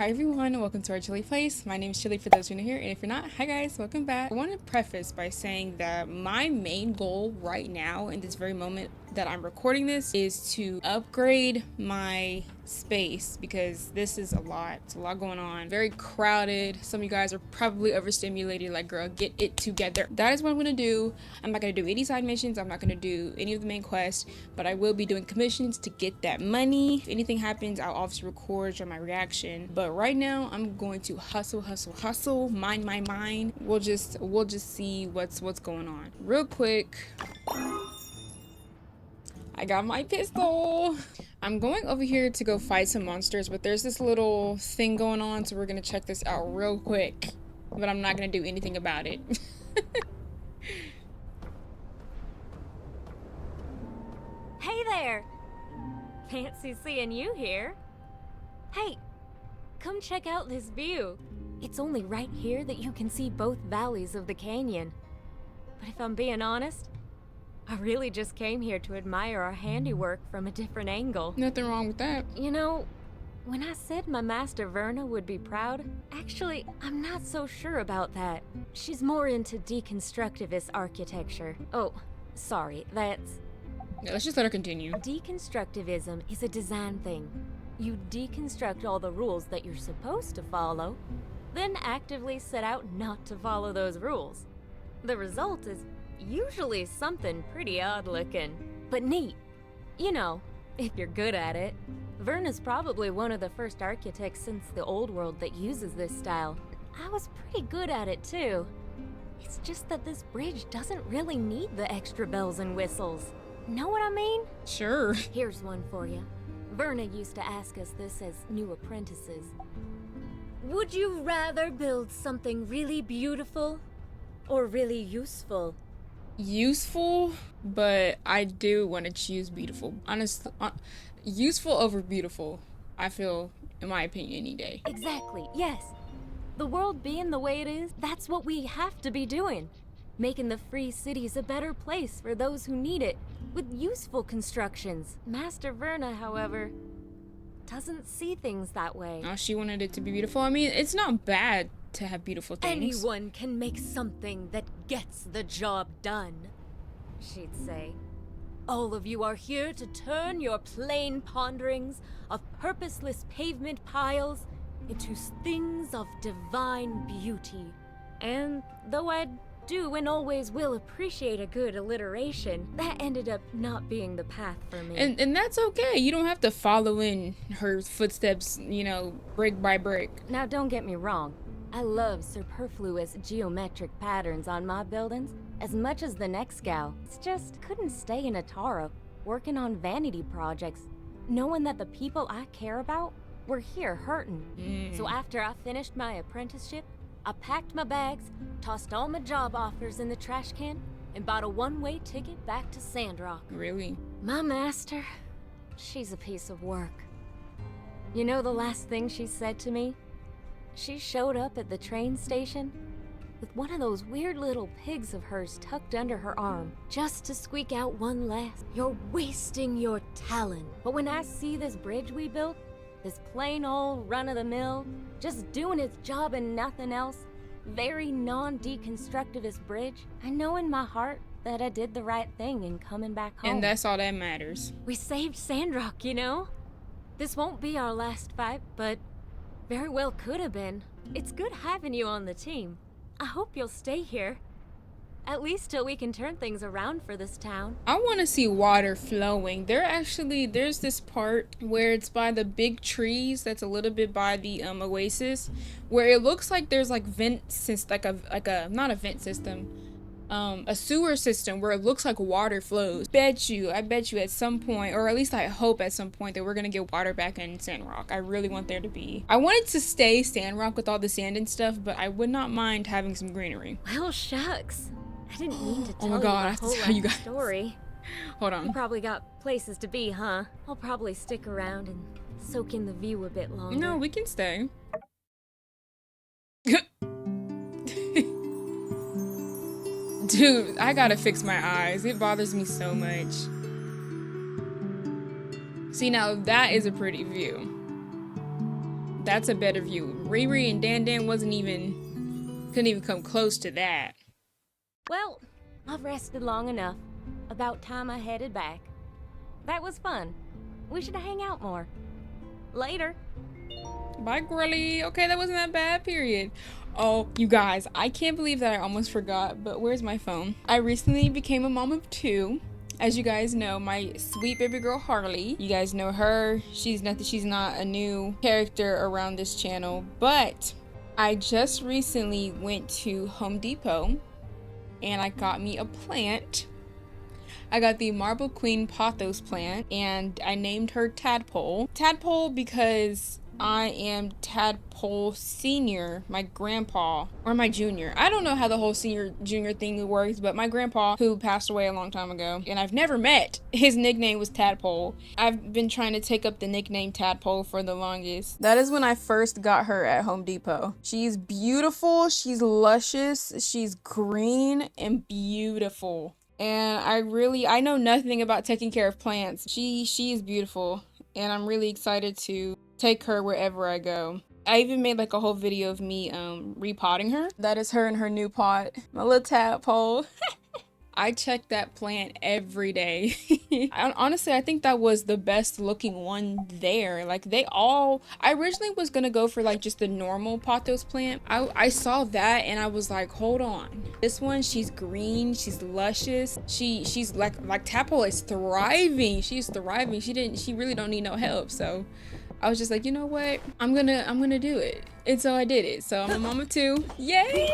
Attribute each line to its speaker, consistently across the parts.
Speaker 1: Hi everyone, welcome to our Chili place. My name is Chili for those who are new here, and if you're not, hi guys, welcome back. I want to preface by saying that my main goal right now in this very moment that I'm recording this is to upgrade my space because this is a lot. It's a lot going on. Very crowded. Some of you guys are probably overstimulated, like girl, get it together. That is what I'm gonna do. I'm not gonna do any side missions. I'm not gonna do any of the main quests, but I will be doing commissions to get that money. If anything happens, I'll obviously record my reaction. But right now I'm going to hustle, mind my mind. We'll just see what's going on. Real quick. I got my pistol. I'm going over here to go fight some monsters, but there's this little thing going on, so we're gonna check this out real quick. But I'm not gonna do anything about it.
Speaker 2: Hey there! Fancy seeing you here. Hey, come check out this view. It's only right here that you can see both valleys of the canyon. But if I'm being honest, I really just came here to admire our handiwork from a different angle.
Speaker 1: Nothing wrong with that.
Speaker 2: You know, when I said my master Verna would be proud, actually, I'm not so sure about that. She's more into deconstructivist architecture. Oh, sorry, that's...
Speaker 1: Yeah, let's just let her continue.
Speaker 2: Deconstructivism is a design thing. You deconstruct all the rules that you're supposed to follow, then actively set out not to follow those rules. The result is usually something pretty odd looking, but neat. You know, if you're good at it. Verna's probably one of the first architects since the old world that uses this style. I was pretty good at it too. It's just that this bridge doesn't really need the extra bells and whistles. Know what I mean?
Speaker 1: Sure.
Speaker 2: Here's one for you. Verna used to ask us this as new apprentices. Would you rather build something really beautiful or really useful?
Speaker 1: Useful, but I do want to choose beautiful. Honestly, useful over beautiful, I feel, in my opinion, any day.
Speaker 2: Exactly, yes. The world being the way it is, that's what we have to be doing. Making the free cities a better place for those who need it, with useful constructions. Master Verna, however, doesn't see things that way.
Speaker 1: Oh, she wanted it to be beautiful. I mean, it's not bad to have beautiful things.
Speaker 2: Anyone can make something that gets the job done, she'd say. All of you are here to turn your plain ponderings of purposeless pavement piles into things of divine beauty. And though I do and always will appreciate a good alliteration, that ended up not being the path for me.
Speaker 1: And that's okay. You don't have to follow in her footsteps, you know, brick by brick.
Speaker 2: Now don't get me wrong. I love superfluous geometric patterns on my buildings as much as the next gal. It's just couldn't stay in Atara working on vanity projects, knowing that the people I care about were here hurting. So after I finished my apprenticeship, I packed my bags, tossed all my job offers in the trash can, and bought a one-way ticket back to Sandrock.
Speaker 1: Really?
Speaker 2: My master, she's a piece of work. You know the last thing she said to me? She showed up at the train station with one of those weird little pigs of hers tucked under her arm, just to squeak out one last, "You're wasting your talent." But when I see this bridge we built, this plain old run-of-the-mill, just doing its job and nothing else, very non-deconstructivist bridge, I know in my heart that I did the right thing in coming back home.
Speaker 1: And that's all that matters.
Speaker 2: We saved Sandrock, you know? This won't be our last fight, but very well could have been. It's good having you on the team. I hope you'll stay here. At least till we can turn things around for this town.
Speaker 1: I want to see water flowing. There's this part where it's by the big trees that's a little bit by the oasis, where it looks like there's like vents, like a not a vent system, a sewer system where it looks like water flows. I bet you at some point, or at least I hope at some point, that we're gonna get water back in Sandrock. I really want there to be. I want it to stay Sandrock with all the sand and stuff, but I would not mind having some greenery.
Speaker 2: Well, shucks. I didn't mean to tell
Speaker 1: Oh my God, I
Speaker 2: you
Speaker 1: have
Speaker 2: the
Speaker 1: to
Speaker 2: whole
Speaker 1: tell you
Speaker 2: life
Speaker 1: guys.
Speaker 2: story.
Speaker 1: Hold on.
Speaker 2: You probably got places to be, huh? I'll probably stick around and soak in the view a bit longer.
Speaker 1: No, we can stay. Dude, I gotta fix my eyes. It bothers me so much. See, now that is a pretty view. That's a better view. Riri and Dan Dan couldn't even come close to that.
Speaker 2: Well, I've rested long enough. About time I headed back. That was fun. We should hang out more. Later.
Speaker 1: Bye, girly. Okay, that wasn't that bad, period. Oh, you guys, I can't believe that I almost forgot, but where's my phone? I recently became a mom of 2. As you guys know, my sweet baby girl Harley, you guys know her. She's not a new character around this channel, but I just recently went to Home Depot and I got me a plant. I got the Marble Queen pothos plant and I named her Tadpole. Tadpole because I am Tadpole Senior, my grandpa, or my junior. I don't know how the whole senior junior thing works, but my grandpa, who passed away a long time ago, and I've never met, his nickname was Tadpole. I've been trying to take up the nickname Tadpole for the longest. That is when I first got her at Home Depot. She's beautiful, she's luscious, she's green and beautiful. And I know nothing about taking care of plants. She is beautiful, and I'm really excited to take her wherever I go. I even made like a whole video of me repotting her. That is her in her new pot. My little tadpole. I check that plant every day. Honestly, I think that was the best looking one there. Like I originally was gonna go for like just the normal pothos plant. I saw that and I was like, hold on. This one, she's green, she's luscious. She's like Tadpole is thriving. She's thriving. She really don't need no help. So I was just like, you know what? I'm gonna do it. And so I did it. So I'm a mom of 2. Yay!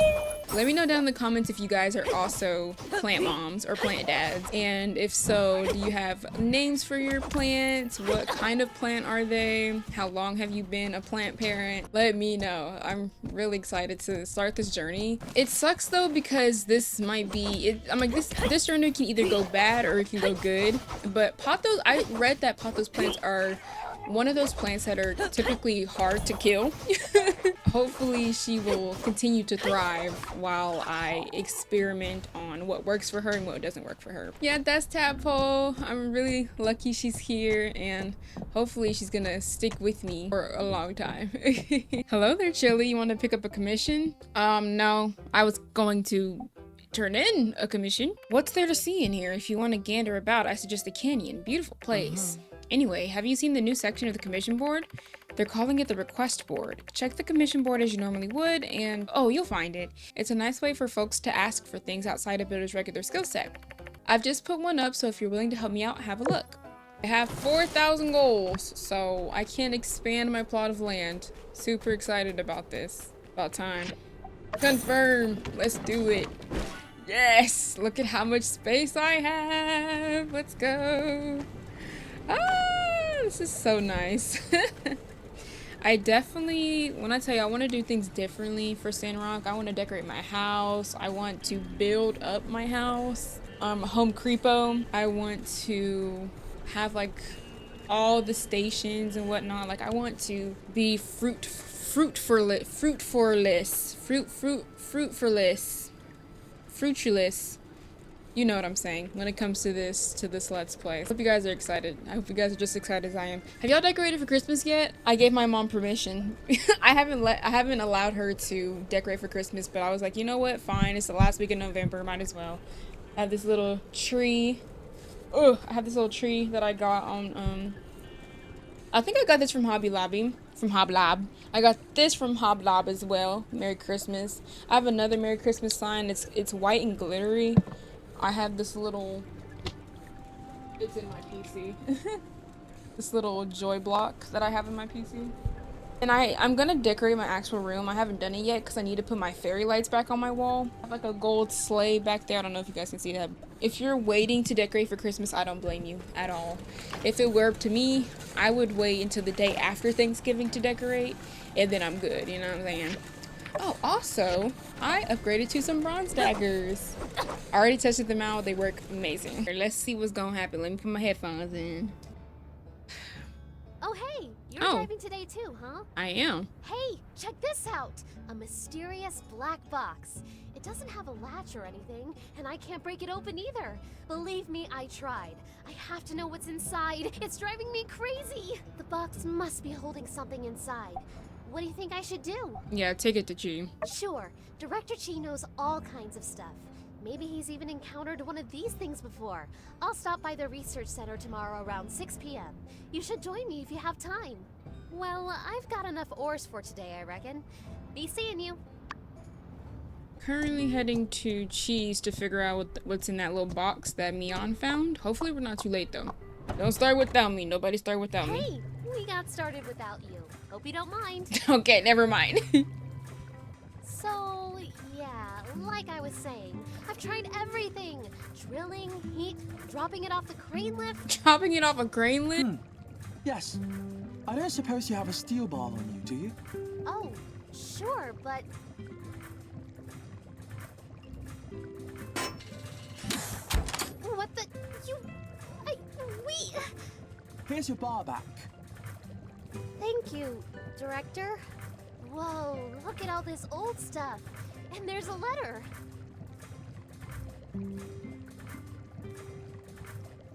Speaker 1: Let me know down in the comments if you guys are also plant moms or plant dads. And if so, do you have names for your plants? What kind of plant are they? How long have you been a plant parent? Let me know. I'm really excited to start this journey. It sucks though because this might be I'm like this journey can either go bad or it can go good. But pothos, I read that pothos plants are one of those plants that are typically hard to kill. Hopefully she will continue to thrive while I experiment on what works for her and what doesn't work for her. Yeah, that's Tadpole. I'm really lucky she's here and hopefully she's gonna stick with me for a long time. Hello there, Chili. You want to pick up a commission? No, I was going to turn in a commission. What's there to see in here? If you want to gander about, I suggest the canyon. Beautiful place. Anyway, have you seen the new section of the commission board? They're calling it the request board. Check the commission board as you normally would and oh, you'll find it. It's a nice way for folks to ask for things outside a builder's regular skill set. I've just put one up, so if you're willing to help me out, have a look. I have 4,000 goals, so I can expand my plot of land. Super excited about this. About time. Confirm. Let's do it. Yes! Look at how much space I have. Let's go. Ah, this is so nice. I definitely, when I tell you I want to do things differently for Sandrock, I want to decorate my house. I want to build up my house. Home creepo. I want to have like all the stations and whatnot. Like I want to be fruitless. You know what I'm saying when it comes to this Let's Play. I hope you guys are excited. I hope you guys are just excited as I am. Have y'all decorated for Christmas yet? I gave my mom permission. I haven't allowed her to decorate for Christmas, but I was like, you know what? Fine. It's the last week of November. Might as well. I have this little tree. Oh, I have this little tree that I got on I think I got this from Hobby Lobby. I got this from Hoblob as well. Merry Christmas. I have another Merry Christmas sign. It's white and glittery. I have this little, it's in my PC, this little joy block that I have in my PC. And I'm gonna decorate my actual room. I haven't done it yet because I need to put my fairy lights back on my wall. I have like a gold sleigh back there. I don't know if you guys can see that. If you're waiting to decorate for Christmas, I don't blame you at all. If it were up to me, I would wait until the day after Thanksgiving to decorate and then I'm good, you know what I'm saying? Oh, also, I upgraded to some bronze daggers. I already tested them out. They work amazing. Let's see what's gonna happen. Let me put my headphones in.
Speaker 3: Oh, hey, you're driving today too, huh?
Speaker 1: I am.
Speaker 3: Hey, check this out. A mysterious black box. It doesn't have a latch or anything, and I can't break it open either. Believe me, I tried. I have to know what's inside. It's driving me crazy. The box must be holding something inside. What do you think I should do?
Speaker 1: Yeah, take it to Chi.
Speaker 3: Sure, Director Chi knows all kinds of stuff. Maybe he's even encountered one of these things before. I'll stop by the research center tomorrow around 6 p.m. You should join me if you have time. Well, I've got enough ores for today, I reckon. Be seeing you.
Speaker 1: Currently heading to Chi's to figure out what's in that little box that Mion found. Hopefully we're not too late though. Don't start without me. Nobody start without me.
Speaker 3: Hey, we got started without you. Hope you don't mind.
Speaker 1: Okay, never mind.
Speaker 3: So, yeah, like I was saying, I've tried everything. Drilling, heat, dropping it off the crane lift.
Speaker 1: Chopping it off a crane lift?
Speaker 4: Yes. I don't suppose you have a steel ball on you, do you?
Speaker 3: Oh, sure, but... What the... we...
Speaker 4: Here's your bar back.
Speaker 3: Thank you, Director. Whoa, look at all this old stuff. And there's a letter.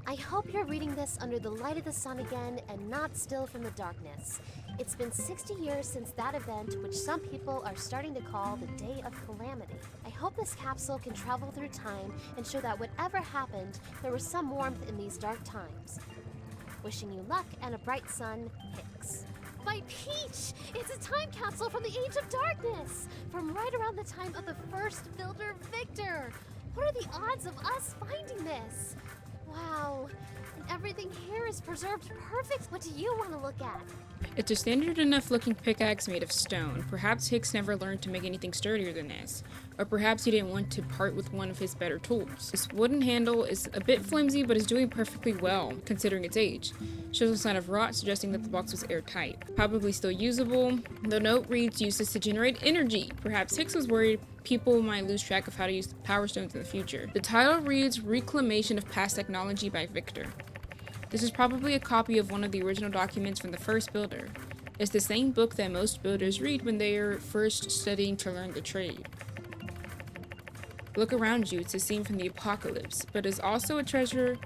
Speaker 3: I hope you're reading this under the light of the sun again and not still from the darkness. It's been 60 years since that event, which some people are starting to call the Day of Calamity. I hope this capsule can travel through time and show that whatever happened, there was some warmth in these dark times. Wishing you luck and a bright sun, Hicks. My Peach! It's a time capsule from the Age of Darkness! From right around the time of the first builder, Victor! What are the odds of us finding this? Wow, and everything here is preserved perfect. What do you want to look at?
Speaker 1: It's a standard enough looking pickaxe made of stone. Perhaps Hicks never learned to make anything sturdier than this. Or perhaps he didn't want to part with one of his better tools. This wooden handle is a bit flimsy but is doing perfectly well, considering its age. Shows a sign of rot, suggesting that the box was airtight. Probably still usable. The note reads, "Use this to generate energy." Perhaps Hicks was worried people might lose track of how to use power stones in the future. The title reads, "Reclamation of Past Technology" by Victor. This is probably a copy of one of the original documents from the first builder. It's the same book that most builders read when they are first studying to learn the trade. Look around you, it's a scene from the apocalypse, but is also a treasure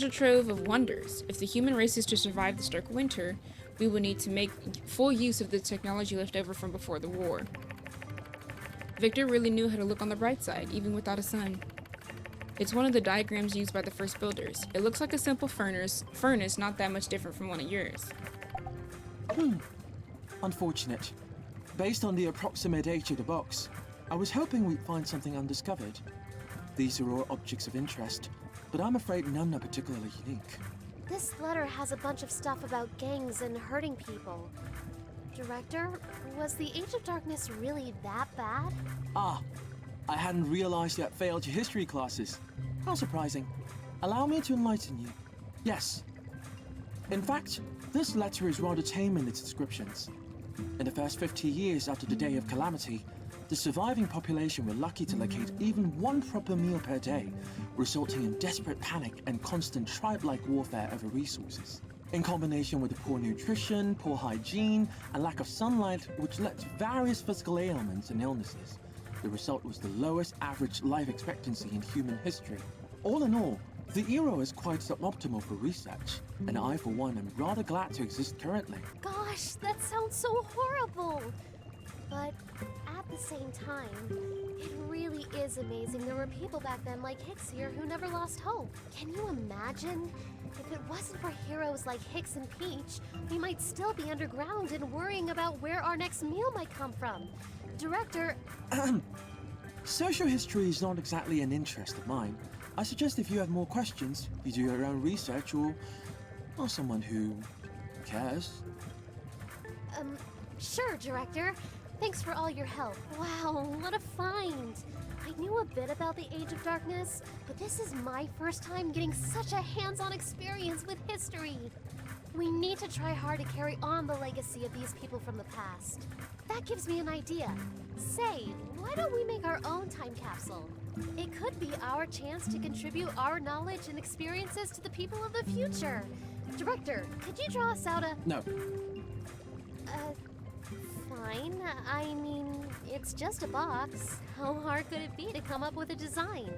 Speaker 1: trove of wonders. If the human race is to survive this dark winter, we will need to make full use of the technology left over from before the war. Victor really knew how to look on the bright side, even without a sun. It's one of the diagrams used by the first builders. It looks like a simple furnace, not that much different from one of yours.
Speaker 4: Unfortunate. Based on the approximate age of the box, I was hoping we'd find something undiscovered. These are all objects of interest, but I'm afraid none are particularly unique.
Speaker 3: This letter has a bunch of stuff about gangs and hurting people. Director, was the Age of Darkness really that bad?
Speaker 4: Ah, I hadn't realized you had failed your history classes. How surprising. Allow me to enlighten you. Yes. In fact, this letter is rather tame in its descriptions. In the first 50 years after the Day of Calamity, the surviving population were lucky to locate even one proper meal per day, resulting in desperate panic and constant tribe-like warfare over resources. In combination with the poor nutrition, poor hygiene, and lack of sunlight, which led to various physical ailments and illnesses, the result was the lowest average life expectancy in human history. All in all, the era is quite suboptimal for research, and I, for one, am rather glad to exist currently.
Speaker 3: Gosh, that sounds so horrible! But at the same time, it really is amazing there were people back then like Hicks here who never lost hope. Can you imagine? If it wasn't for heroes like Hicks and Peach, we might still be underground and worrying about where our next meal might come from. Director...
Speaker 4: Social history is not exactly an interest of mine. I suggest if you have more questions, you do your own research or someone who cares.
Speaker 3: Sure, Director. Thanks for all your help. Wow, what a find! I knew a bit about the Age of Darkness, but this is my first time getting such a hands-on experience with history. We need to try hard to carry on the legacy of these people from the past. That gives me an idea. Say, why don't we make our own time capsule? It could be our chance to contribute our knowledge and experiences to the people of the future. Director, could you draw us out a...
Speaker 4: No.
Speaker 3: Fine. I mean, it's just a box. How hard could it be to come up with a design?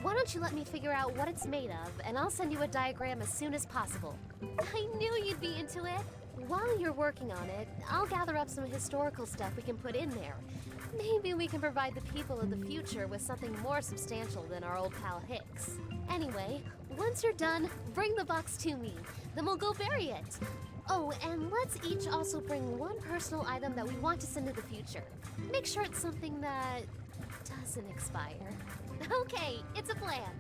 Speaker 3: Why don't you let me figure out what it's made of, and I'll send you a diagram as soon as possible. I knew you'd be into it. While you're working on it, I'll gather up some historical stuff we can put in there. Maybe we can provide the people of the future with something more substantial than our old pal Hicks. Anyway, once you're done, bring the box to me. Then we'll go bury it. Oh, and let's each also bring one personal item that we want to send to the future. Make sure it's something that doesn't expire. Okay, it's a plan.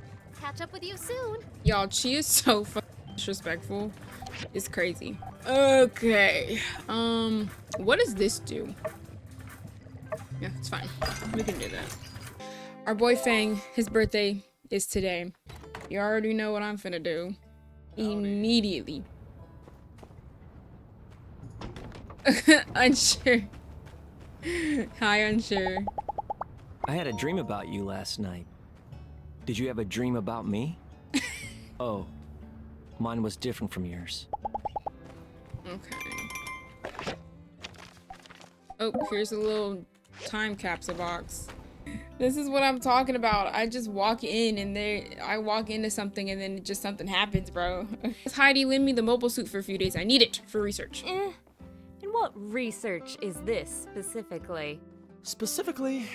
Speaker 3: Catch up with you soon.
Speaker 1: Y'all, she is so disrespectful. It's crazy. Okay. What does this do? Yeah, it's fine. We can do that. Our boy Fang, his birthday is today. You already know what I'm finna do. Immediately. Unsure. Hi, Unsure.
Speaker 5: I had a dream about you last night. Did you have a dream about me? Oh, mine was different from yours.
Speaker 1: Okay. Oh, here's a little time capsule box. This is what I'm talking about. I just walk in and I walk into something and then just something happens, bro. Heidi, lend me the mobile suit for a few days. I need it for research.
Speaker 2: And what research is this specifically?
Speaker 4: Specifically,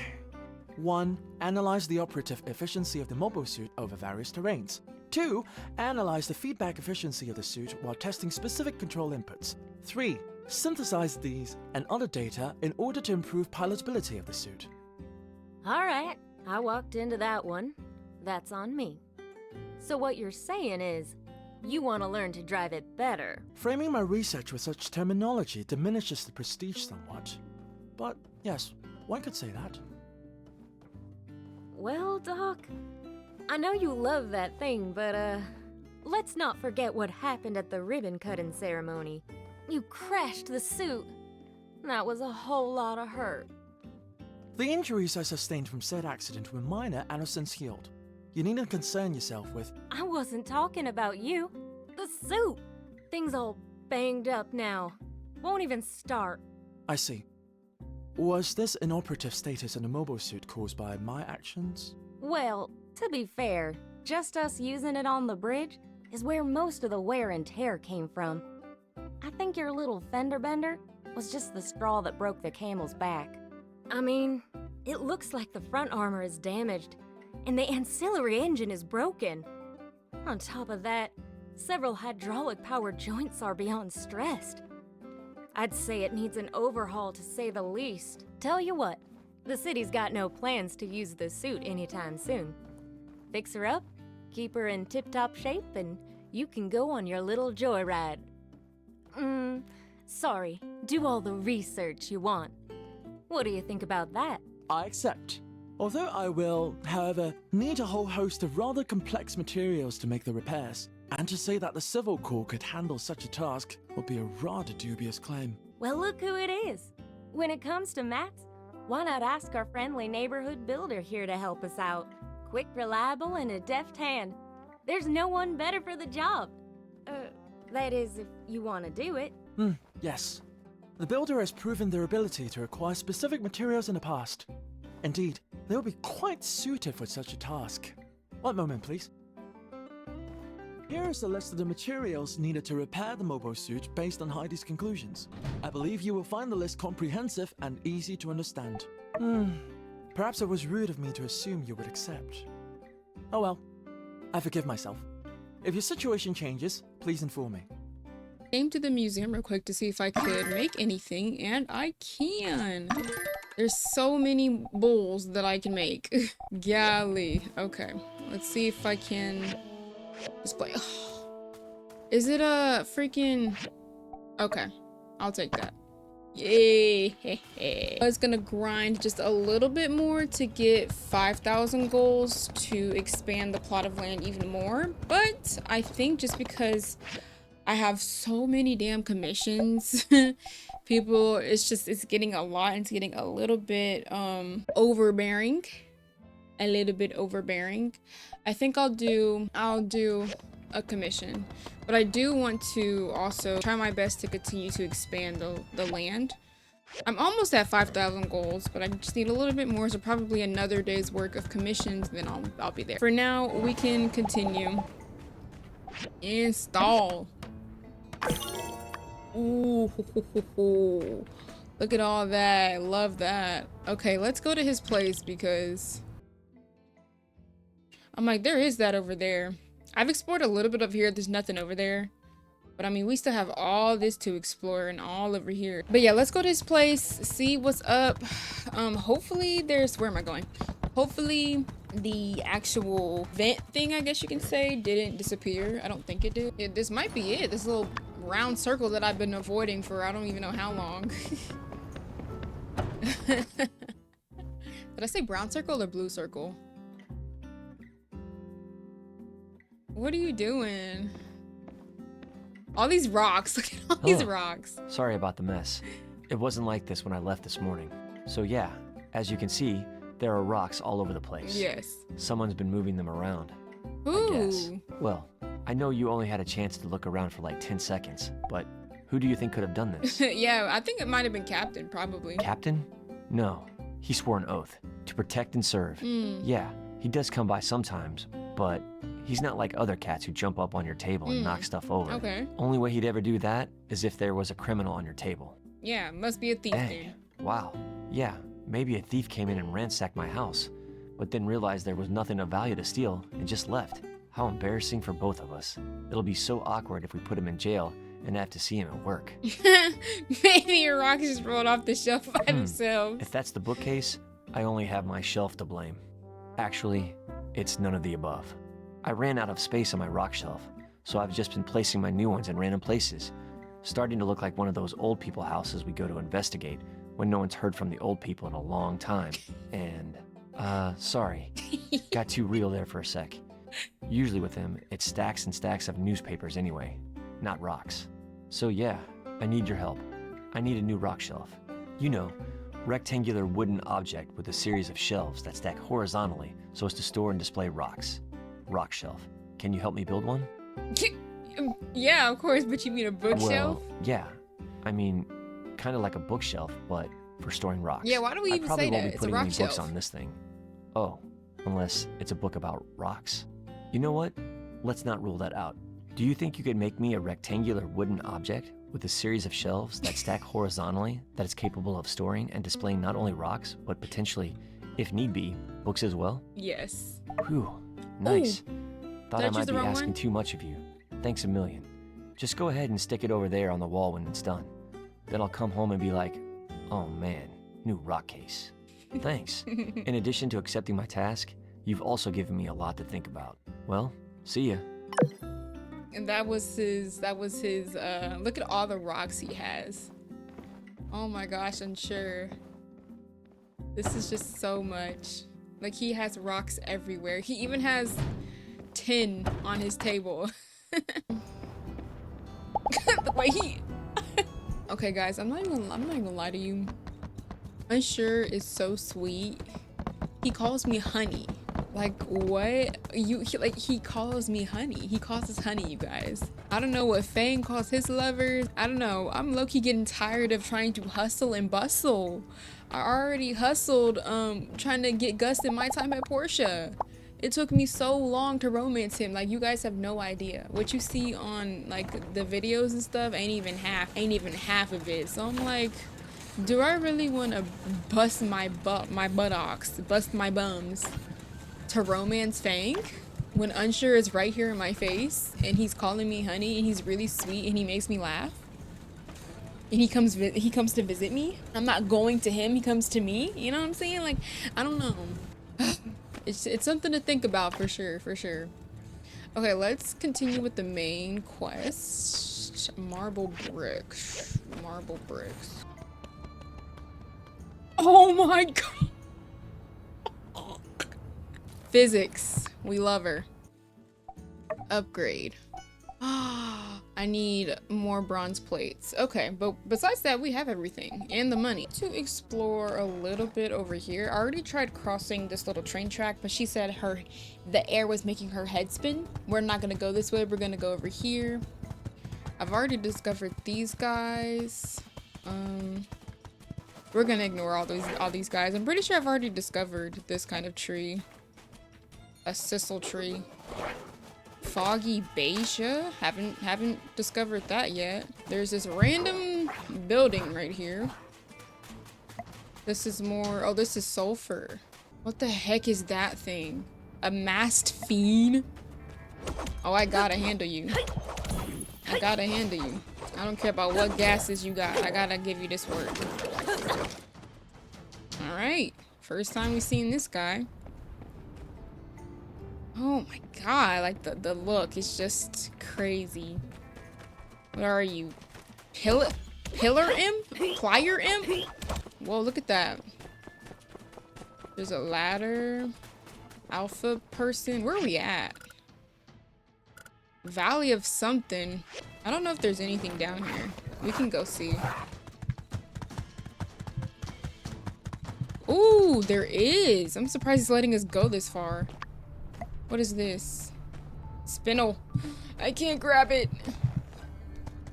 Speaker 4: 1. Analyze the operative efficiency of the mobile suit over various terrains. 2. Analyze the feedback efficiency of the suit while testing specific control inputs. 3. Synthesize these and other data in order to improve pilotability of the suit.
Speaker 2: Alright, I walked into that one. That's on me. So what you're saying is, you want to learn to drive it better.
Speaker 4: Framing my research with such terminology diminishes the prestige somewhat. But yes, one could say that.
Speaker 2: Well, Doc, I know you love that thing, but let's not forget what happened at the ribbon-cutting ceremony. You crashed the suit. That was a whole lot of hurt.
Speaker 4: The injuries I sustained from said accident were minor and have since healed. You needn't concern yourself with...
Speaker 2: I wasn't talking about you. The suit. Thing's all banged up now. Won't even start.
Speaker 4: I see. Was this inoperative status in the mobile suit caused by my actions?
Speaker 2: Well, to be fair, just us using it on the bridge is where most of the wear and tear came from. I think your little fender bender was just the straw that broke the camel's back. I mean, it looks like the front armor is damaged, and the ancillary engine is broken. On top of that, several hydraulic-powered joints are beyond stressed. I'd say it needs an overhaul to say the least. Tell you what, the city's got no plans to use the suit anytime soon. Fix her up, keep her in tip-top shape, and you can go on your little joyride. Sorry, do all the research you want. What do you think about that?
Speaker 4: I accept. Although I will, however, need a whole host of rather complex materials to make the repairs. And to say that the Civil Corps could handle such a task would be a rather dubious claim.
Speaker 2: Well, look who it is. When it comes to mats, why not ask our friendly neighborhood builder here to help us out? Quick, reliable, and a deft hand. There's no one better for the job. That is, if you want to do it.
Speaker 4: Yes. The builder has proven their ability to acquire specific materials in the past. Indeed, they will be quite suited for such a task. One moment, please. Here is the list of the materials needed to repair the mobile suit based on Heidi's conclusions. I believe you will find the list comprehensive and easy to understand. Perhaps it was rude of me to assume you would accept. Oh well, I forgive myself. If your situation changes, please inform me.
Speaker 1: Came to the museum real quick to see if I could make anything, and I can. There's so many bowls that I can make. Golly. Okay, let's see if I can display. Is it a freaking... Okay, I'll take that. Yay. I was gonna grind just a little bit more to get 5,000 goals to expand the plot of land even more, but I think just because I have so many damn commissions, people, it's getting a lot. It's getting a little bit overbearing. I think I'll do a commission, but I do want to also try my best to continue to expand the land. I'm almost at 5,000 goals, but I just need a little bit more, so probably another day's work of commissions, then I'll be there. For now, we can continue. Install. Ooh, look at all that. Love that. Okay, let's go to his place because I'm like, there is that over there. I've explored a little bit of here. There's nothing over there. But I mean, we still have all this to explore and all over here. But yeah, let's go to his place, see what's up. Hopefully there's, where am I going? Hopefully the actual vent thing, I guess you can say, didn't disappear. I don't think it did. Yeah, this might be it. This little round circle that I've been avoiding for I don't even know how long. Did I say brown circle or blue circle? What are you doing? All these rocks. Look at all these rocks.
Speaker 5: Sorry about the mess. It wasn't like this when I left this morning. So yeah, as you can see, there are rocks all over the place.
Speaker 1: Yes.
Speaker 5: Someone's been moving them around.
Speaker 1: Ooh.
Speaker 5: I guess. Well, I know you only had a chance to look around for like 10 seconds, but who do you think could have done this?
Speaker 1: Yeah, I think it might have been Captain, probably.
Speaker 5: Captain? No. He swore an oath to protect and serve. Yeah, he does come by sometimes, but he's not like other cats who jump up on your table and knock stuff over.
Speaker 1: Okay.
Speaker 5: Only way he'd ever do that is if there was a criminal on your table.
Speaker 1: Yeah, must be a thief,
Speaker 5: Dang.
Speaker 1: dude.
Speaker 5: Wow. Yeah, maybe a thief came in and ransacked my house, but then realized there was nothing of value to steal and just left. How embarrassing for both of us. It'll be so awkward if we put him in jail and have to see him at work.
Speaker 1: Maybe your rocks just rolled off the shelf by themselves.
Speaker 5: If that's the bookcase, I only have my shelf to blame. Actually, it's none of the above. I ran out of space on my rock shelf, so I've just been placing my new ones in random places, starting to look like one of those old people houses we go to investigate when no one's heard from the old people in a long time. And, sorry, got too real there for a sec. Usually with them, it's stacks and stacks of newspapers anyway, not rocks. So yeah, I need your help. I need a new rock shelf. You know, rectangular wooden object with a series of shelves that stack horizontally so as to store and display rocks. Rock shelf. Can you help me build one?
Speaker 1: Yeah, of course, but you mean a bookshelf?
Speaker 5: Well, yeah. I mean, kind of like a bookshelf, but for storing rocks.
Speaker 1: Yeah, why do we even say that?
Speaker 5: I probably won't be
Speaker 1: It's a
Speaker 5: putting
Speaker 1: rock
Speaker 5: any books
Speaker 1: shelf.
Speaker 5: on this thing. Oh, unless it's a book about rocks. You know what? Let's not rule that out. Do you think you could make me a rectangular wooden object with a series of shelves that stack horizontally that is capable of storing and displaying not only rocks, but potentially, if need be, books as well?
Speaker 1: Yes.
Speaker 5: Whew, nice. Thought
Speaker 1: Did I
Speaker 5: I
Speaker 1: choose
Speaker 5: might
Speaker 1: the
Speaker 5: be
Speaker 1: wrong
Speaker 5: asking
Speaker 1: one?
Speaker 5: too much of you. Thanks a million. Just go ahead and stick it over there on the wall when it's done. Then I'll come home and be like, oh man, new rock case. Thanks. In addition to accepting my task, you've also given me a lot to think about. Well, see ya.
Speaker 1: And that was his, look at all the rocks he has. Oh my gosh, I'm sure. This is just so much. Like, he has rocks everywhere. He even has tin on his table. The way he... Okay, guys, I'm not even gonna lie to you. Unsure is so sweet. He calls me honey. Like, what? He calls me honey. He calls us honey, you guys. I don't know what Fang calls his lovers. I don't know. I'm low-key getting tired of trying to hustle and bustle. I already hustled trying to get Gus in my time at Portia. It took me so long to romance him. Like, you guys have no idea. What you see on like the videos and stuff ain't even half of it. So I'm like, do I really want to bust my buttocks, bust my bums to romance Fang when Unsure is right here in my face and he's calling me honey and he's really sweet and he makes me laugh? And he comes to visit me. I'm not going to him, he comes to me. You know what I'm saying? Like, I don't know. It's something to think about for sure. Okay, let's continue with the main quest. Marble bricks. Oh my god. Physics. We love her. Upgrade. I need more bronze plates. Okay, but besides that, we have everything and the money. To explore a little bit over here. I already tried crossing this little train track, but she said the air was making her head spin. We're not gonna go this way. We're gonna go over here. I've already discovered these guys. We're gonna ignore all these guys. I'm pretty sure I've already discovered this kind of tree. A sisal tree. Foggy Beige. Haven't discovered that yet. There's this random building right here. This is more, oh, this is sulfur. What the heck is that thing? A masked fiend? Oh, I gotta handle you. I gotta handle you. I don't care about what gases you got. I gotta give you this work. Alright. First time we've seen this guy. Oh my god, like the look is just crazy. What are you? Pillar imp? Plier imp? Whoa, look at that. There's a ladder. Alpha person. Where are we at? Valley of something. I don't know if there's anything down here. We can go see. Ooh, there is. I'm surprised he's letting us go this far. What is this? Spinel. I can't grab it.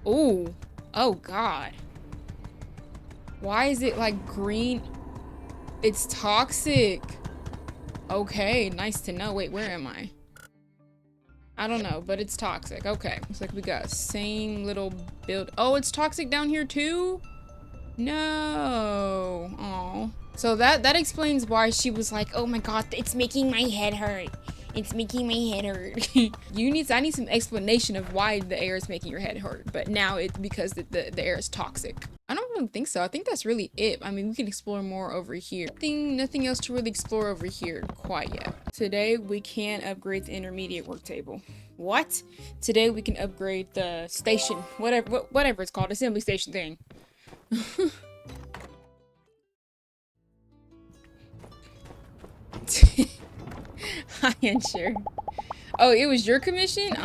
Speaker 1: Ooh. Oh, God. Why is it like green? It's toxic. Okay, nice to know. Wait, where am I? I don't know, but it's toxic. Okay. Looks like we got same little build. Oh, it's toxic down here too? No. Oh. So that explains why she was like, oh my god, it's making my head hurt. It's making my head hurt. I need some explanation of why the air is making your head hurt. But now it's because the air is toxic. I don't really think so. I think that's really it. I mean, we can explore more over here. Nothing else to really explore over here quite yet. Today, we can upgrade the intermediate work table. What? Today, we can upgrade the station. Whatever it's called. Assembly station thing. I am sure. Oh, it was your commission?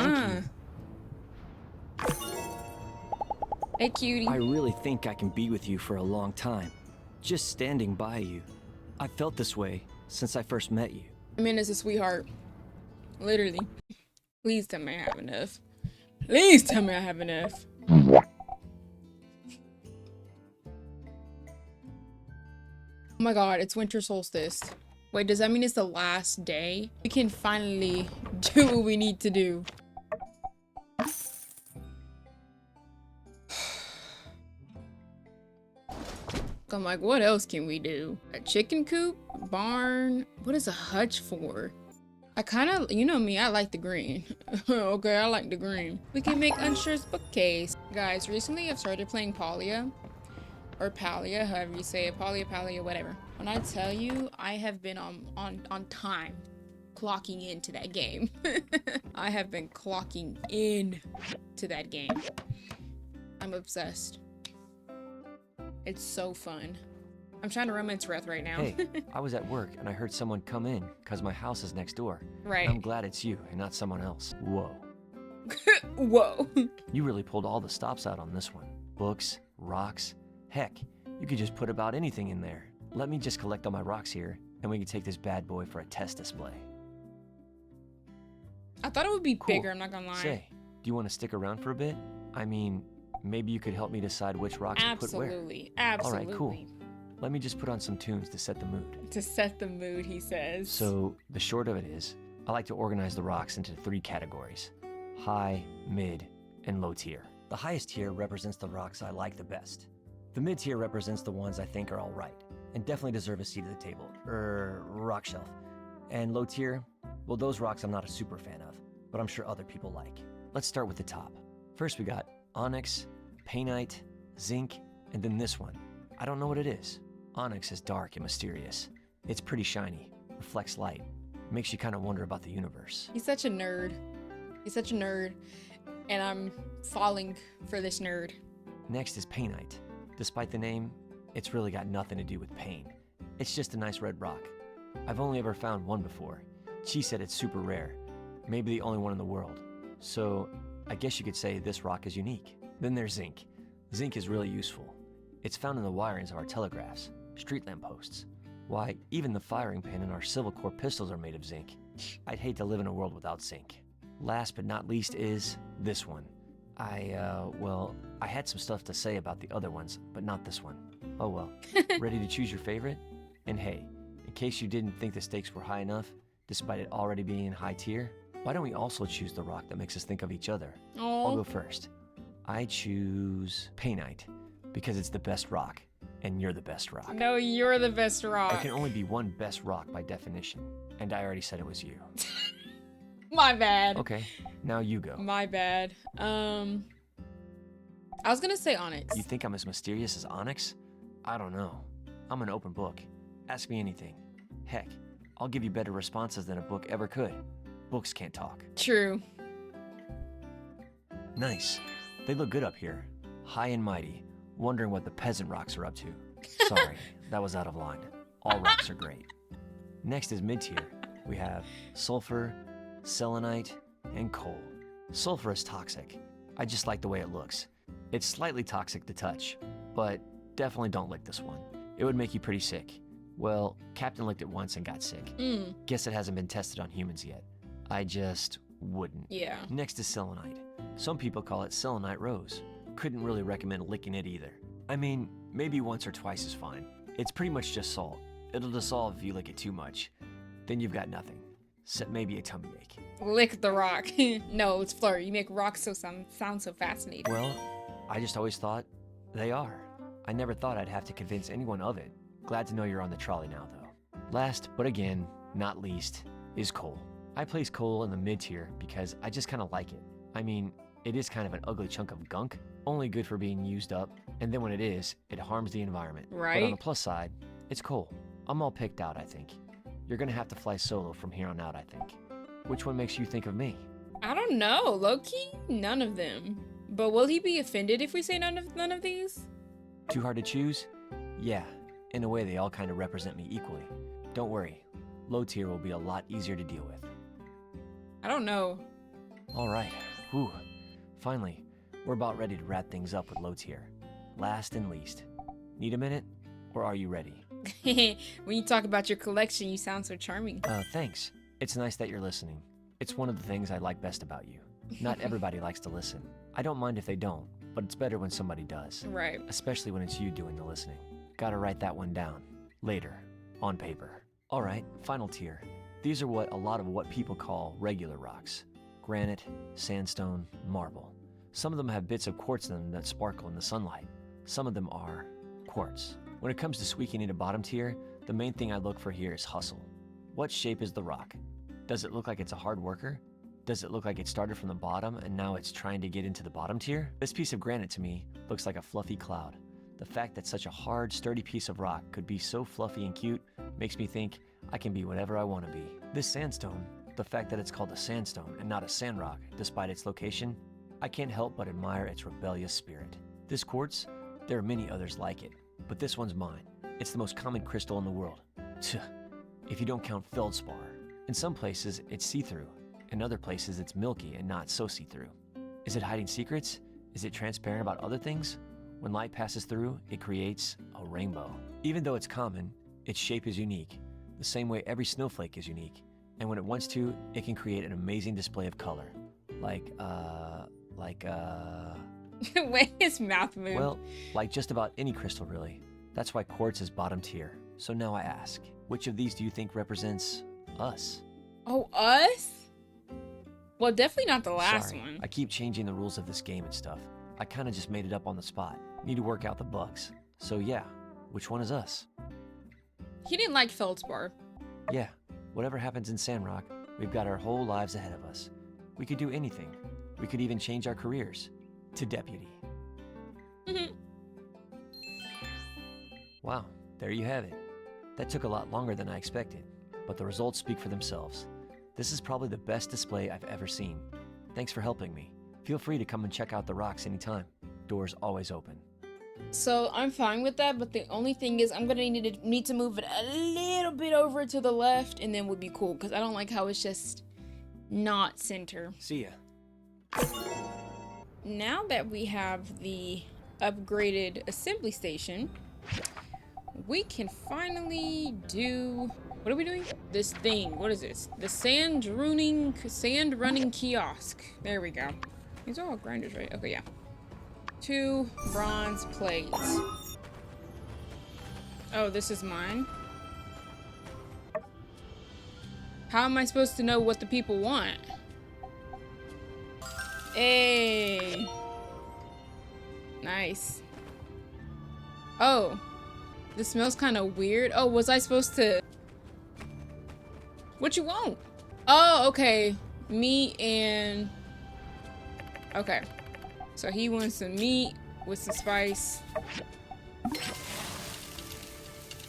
Speaker 1: Hey, cutie.
Speaker 5: I really think I can be with you for a long time. Just standing by you. I felt this way since I first met you.
Speaker 1: I mean, as a sweetheart. Literally. Please tell me I have enough. Please tell me I have enough. Oh my god, it's winter solstice. Wait, does that mean it's the last day? We can finally do what we need to do. I'm like, what else can we do? A chicken coop? Barn? What is a hutch for? I kind of, you know me, I like the green. Okay, I like the green. We can make Unssure's bookcase. Guys, recently I've started playing Palia. Or Palia, however you say it. Palia, whatever. When I tell you, I have been on time clocking into that game. I have been clocking in to that game. I'm obsessed. It's so fun. I'm trying to romance Wrath right now.
Speaker 5: Hey, I was at work and I heard someone come in because my house is next door.
Speaker 1: Right.
Speaker 5: I'm glad it's you and not someone else. Whoa.
Speaker 1: Whoa.
Speaker 5: You really pulled all the stops out on this one. Books, rocks. Heck, you could just put about anything in there. Let me just collect all my rocks here and we can take this bad boy for a test display.
Speaker 1: I thought it would be
Speaker 5: Cool.
Speaker 1: bigger, I'm not gonna lie.
Speaker 5: Say, do you want to stick around for a bit? I mean, maybe you could help me decide which rocks to put where.
Speaker 1: Absolutely.
Speaker 5: All right, cool. Let me just put on some tunes to set the mood.
Speaker 1: To set the mood, he says.
Speaker 5: So, the short of it is, I like to organize the rocks into 3 categories. High, mid, and low tier. The highest tier represents the rocks I like the best. The mid tier represents the ones I think are alright, and definitely deserve a seat at the table, rock shelf. And low tier, well, those rocks I'm not a super fan of, but I'm sure other people like. Let's start with the top. First we got onyx, painite, zinc, and then this one. I don't know what it is. Onyx is dark and mysterious. It's pretty shiny, reflects light, makes you kind of wonder about the universe.
Speaker 1: He's such a nerd. He's such a nerd, and I'm falling for this nerd.
Speaker 5: Next is painite. Despite the name, it's really got nothing to do with pain. It's just a nice red rock. I've only ever found one before. She said it's super rare, maybe the only one in the world. So I guess you could say this rock is unique. Then there's zinc. Zinc is really useful. It's found in the wirings of our telegraphs, street lamp posts. Why, even the firing pin in our Civil Corps pistols are made of zinc. I'd hate to live in a world without zinc. Last but not least is this one. Well, I had some stuff to say about the other ones, but not this one. Oh well. Ready to choose your favorite? And hey, in case you didn't think the stakes were high enough, despite it already being in high tier, Why don't we also choose the rock that makes us think of each other? I'll go first. I choose Painite because it's the best rock, and you're the best rock.
Speaker 1: No, you're the best rock.
Speaker 5: There can only be one best rock by definition, and I already said it was you.
Speaker 1: My bad.
Speaker 5: Okay, now you go.
Speaker 1: My bad. I was gonna say Onyx.
Speaker 5: You think I'm as mysterious as Onyx? I don't know. I'm an open book. Ask me anything. Heck, I'll give you better responses than a book ever could. Books can't talk.
Speaker 1: True.
Speaker 5: Nice. They look good up here. High and mighty. Wondering what the peasant rocks are up to. Sorry, that was out of line. All rocks are great. Next is mid-tier. We have sulfur, selenite, and coal. Sulfur is toxic. I just like the way it looks. It's slightly toxic to touch, but definitely don't lick this one. It would make you pretty sick. Well, Captain licked it once and got sick. Guess it hasn't been tested on humans yet. I just wouldn't.
Speaker 1: Yeah.
Speaker 5: Next is selenite. Some people call it selenite rose. Couldn't really recommend licking it either. I mean, maybe once or twice is fine. It's pretty much just salt. It'll dissolve if you lick it too much. Then you've got nothing. Except maybe a tummy ache.
Speaker 1: Lick the rock. No, it's Fleur. You make rocks sound so fascinating.
Speaker 5: Well, I just always thought they are. I never thought I'd have to convince anyone of it. Glad to know you're on the trolley now, though. Last, but again, not least, is coal. I place coal in the mid-tier because I just kind of like it. I mean, it is kind of an ugly chunk of gunk, only good for being used up, and then when it is, it harms the environment.
Speaker 1: Right.
Speaker 5: But on the plus side, it's coal. I'm all picked out, I think. You're gonna have to fly solo from here on out, I think. Which one makes you think of me?
Speaker 1: I don't know. Low-key, none of them. But will he be offended if we say none of these?
Speaker 5: Too hard to choose? Yeah. In a way, they all kind of represent me equally. Don't worry. Low tier will be a lot easier to deal with.
Speaker 1: I don't know.
Speaker 5: All right. Whew. Finally, we're about ready to wrap things up with low tier. Last and least. Need a minute? Or are you ready?
Speaker 1: When you talk about your collection, you sound so charming.
Speaker 5: Thanks. It's nice that you're listening. It's one of the things I like best about you. Not everybody likes to listen. I don't mind if they don't, but it's better when somebody does.
Speaker 1: Right.
Speaker 5: Especially when it's you doing the listening. Gotta write that one down. Later. On paper. Alright, final tier. These are what people call regular rocks. Granite, sandstone, marble. Some of them have bits of quartz in them that sparkle in the sunlight. Some of them are quartz. When it comes to squeaking into bottom tier, the main thing I look for here is hustle. What shape is the rock? Does it look like it's a hard worker? Does it look like it started from the bottom and now it's trying to get into the bottom tier? This piece of granite to me looks like a fluffy cloud. The fact that such a hard, sturdy piece of rock could be so fluffy and cute makes me think I can be whatever I want to be. This sandstone, the fact that it's called a sandstone and not a sandrock, despite its location, I can't help but admire its rebellious spirit. This quartz, there are many others like it, but this one's mine. It's the most common crystal in the world. If you don't count feldspar. In some places, it's see-through. In other places, it's milky and not so see-through. Is it hiding secrets? Is it transparent about other things? When light passes through, it creates a rainbow. Even though it's common, its shape is unique, the same way every snowflake is unique. And when it wants to, it can create an amazing display of color.
Speaker 1: The way his mouth moved.
Speaker 5: Well, like just about any crystal, really. That's why quartz is bottom tier. So now I ask, which of these do you think represents us?
Speaker 1: Oh, us? Well, definitely not the last
Speaker 5: Sorry,
Speaker 1: one.
Speaker 5: I keep changing the rules of this game and stuff. I kind of just made it up on the spot. Need to work out the bugs. So yeah, which one is us?
Speaker 1: He didn't like feldspar.
Speaker 5: Yeah, whatever happens in Sandrock, we've got our whole lives ahead of us. We could do anything. We could even change our careers to deputy. Wow, there you have it. That took a lot longer than I expected, but the results speak for themselves. This is probably the best display I've ever seen. Thanks for helping me. Feel free to come and check out the rocks anytime. Doors always open.
Speaker 1: So I'm fine with that, but the only thing is I'm gonna need to move it a little bit over to the left, and then would be cool, because I don't like how it's just not center.
Speaker 5: See ya.
Speaker 1: Now that we have the upgraded assembly station, we can finally do... What are we doing? This thing. What is this? The sand running kiosk. There we go. These are all grinders, right? Okay, yeah. 2 bronze plates. Oh, this is mine. How am I supposed to know what the people want? Hey. Nice. Oh. This smells kind of weird. Oh, was I supposed to... What you want? Oh, okay. Meat and... Okay. So he wants some meat with some spice.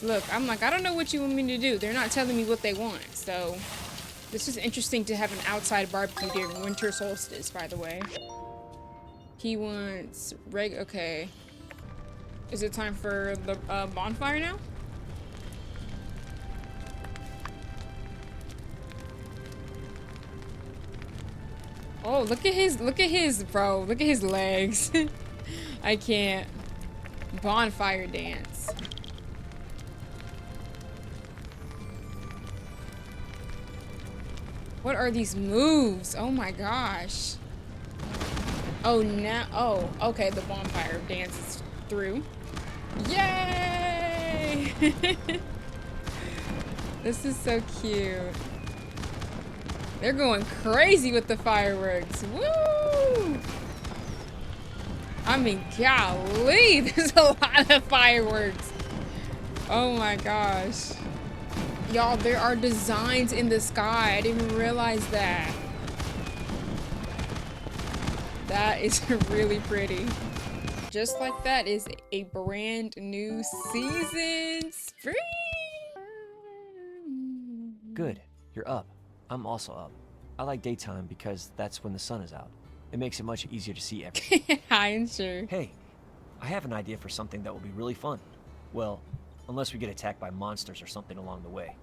Speaker 1: Look, I'm like, I don't know what you want me to do. They're not telling me what they want, so... This is interesting to have an outside barbecue during winter solstice, by the way. He wants okay. Is it time for the bonfire now? Oh, look at his, bro. Look at his legs. I can't. Bonfire dance. What are these moves? Oh my gosh. Oh, now, oh, okay, the bonfire dance is through. Yay! This is so cute. They're going crazy with the fireworks. Woo! I mean, golly, there's a lot of fireworks. Oh my gosh. Y'all, there are designs in the sky. I didn't even realize that. That is really pretty. Just like that is a brand new season. Spring!
Speaker 5: Good. You're up. I'm also up. I like daytime because that's when the sun is out. It makes it much easier to see everything.
Speaker 1: Hi, and sure.
Speaker 5: Hey, I have an idea for something that will be really fun. Well, unless we get attacked by monsters or something along the way.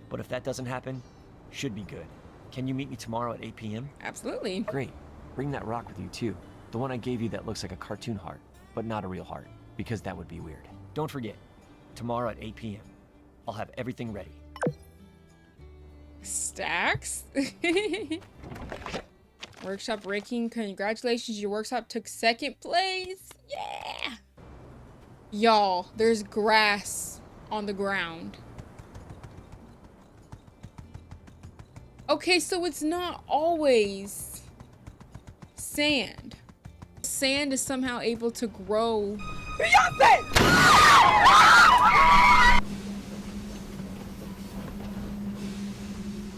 Speaker 5: But if that doesn't happen, should be good. Can you meet me tomorrow at 8 p.m.?
Speaker 1: Absolutely.
Speaker 5: Great. Bring that rock with you too. The one I gave you that looks like a cartoon heart, but not a real heart, because that would be weird. Don't forget, tomorrow at 8 p.m. I'll have everything ready.
Speaker 1: Stacks? Workshop ranking. Congratulations, your workshop took 2nd place. Yeah! Y'all, there's grass on the ground. Okay, so it's not always sand. Sand is somehow able to grow.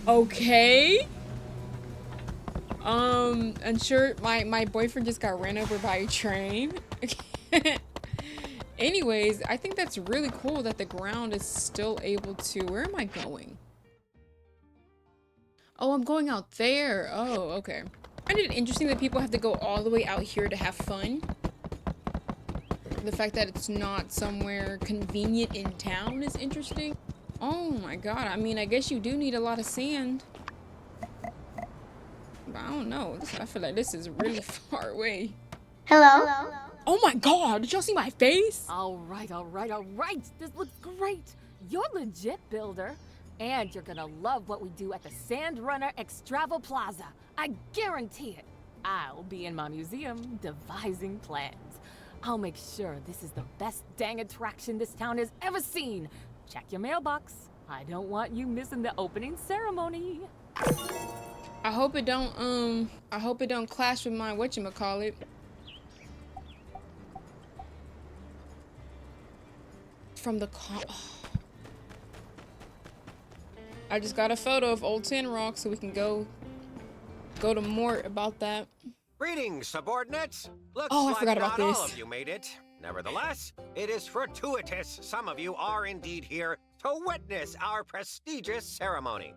Speaker 1: Okay. Unsure, my boyfriend just got ran over by a train. Anyways, I think that's really cool that the ground is still able to... Where am I going? Oh, I'm going out there. Oh, okay. I find it interesting that people have to go all the way out here to have fun. The fact that it's not somewhere convenient in town is interesting. Oh my god, I mean, I guess you do need a lot of sand. But I don't know. I feel like this is really far away.
Speaker 3: Hello?
Speaker 1: Oh my god, did y'all see my face?
Speaker 2: All right. This looks great. You're legit, builder. And you're gonna love what we do at the Sand Runner Extrava Plaza. I guarantee it. I'll be in my museum devising plans. I'll make sure this is the best dang attraction this town has ever seen. Check your mailbox. I don't want you missing the opening ceremony.
Speaker 1: I hope it don't clash with my whatchamacallit. From the I just got a photo of Old Sandrock so we can go to Mort about that.
Speaker 6: Greetings, subordinates. Looks
Speaker 1: Oh, I
Speaker 6: like
Speaker 1: forgot about
Speaker 6: not
Speaker 1: this.
Speaker 6: all of you made it. Nevertheless, it is fortuitous some of you are indeed here to witness our prestigious ceremony.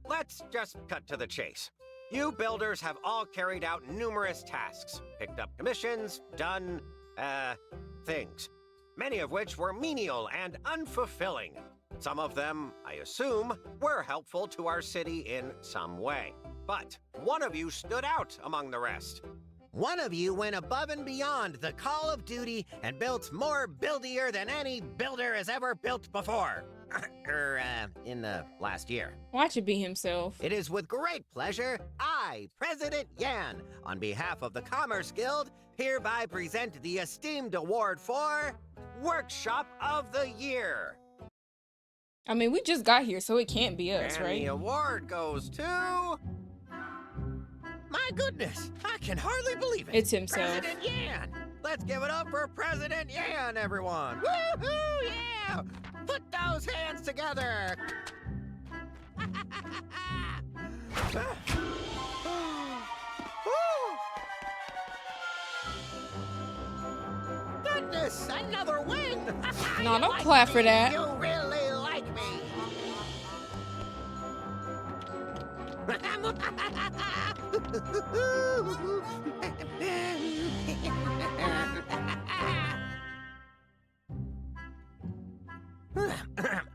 Speaker 6: Let's just cut to the chase. You builders have all carried out numerous tasks, picked up commissions, done, things. Many of which were menial and unfulfilling. Some of them, I assume, were helpful to our city in some way. But one of you stood out among the rest. One of you went above and beyond the call of duty and built more buildier than any builder has ever built before. In the last year.
Speaker 1: Watch it be himself.
Speaker 6: It is with great pleasure, I, President Yan, on behalf of the Commerce Guild, hereby present the esteemed award for Workshop of the Year.
Speaker 1: I mean, we just got here, so it can't be us,
Speaker 6: And
Speaker 1: right?
Speaker 6: the award goes to... My goodness, I can hardly believe it.
Speaker 1: It's himself.
Speaker 6: President Yan! Let's give it up for President Yan, everyone! Woohoo! Yeah! Put those hands together! Goodness, another win!
Speaker 1: No,
Speaker 6: You
Speaker 1: don't
Speaker 6: like
Speaker 1: clap for
Speaker 6: me.
Speaker 1: that.
Speaker 6: You really like me.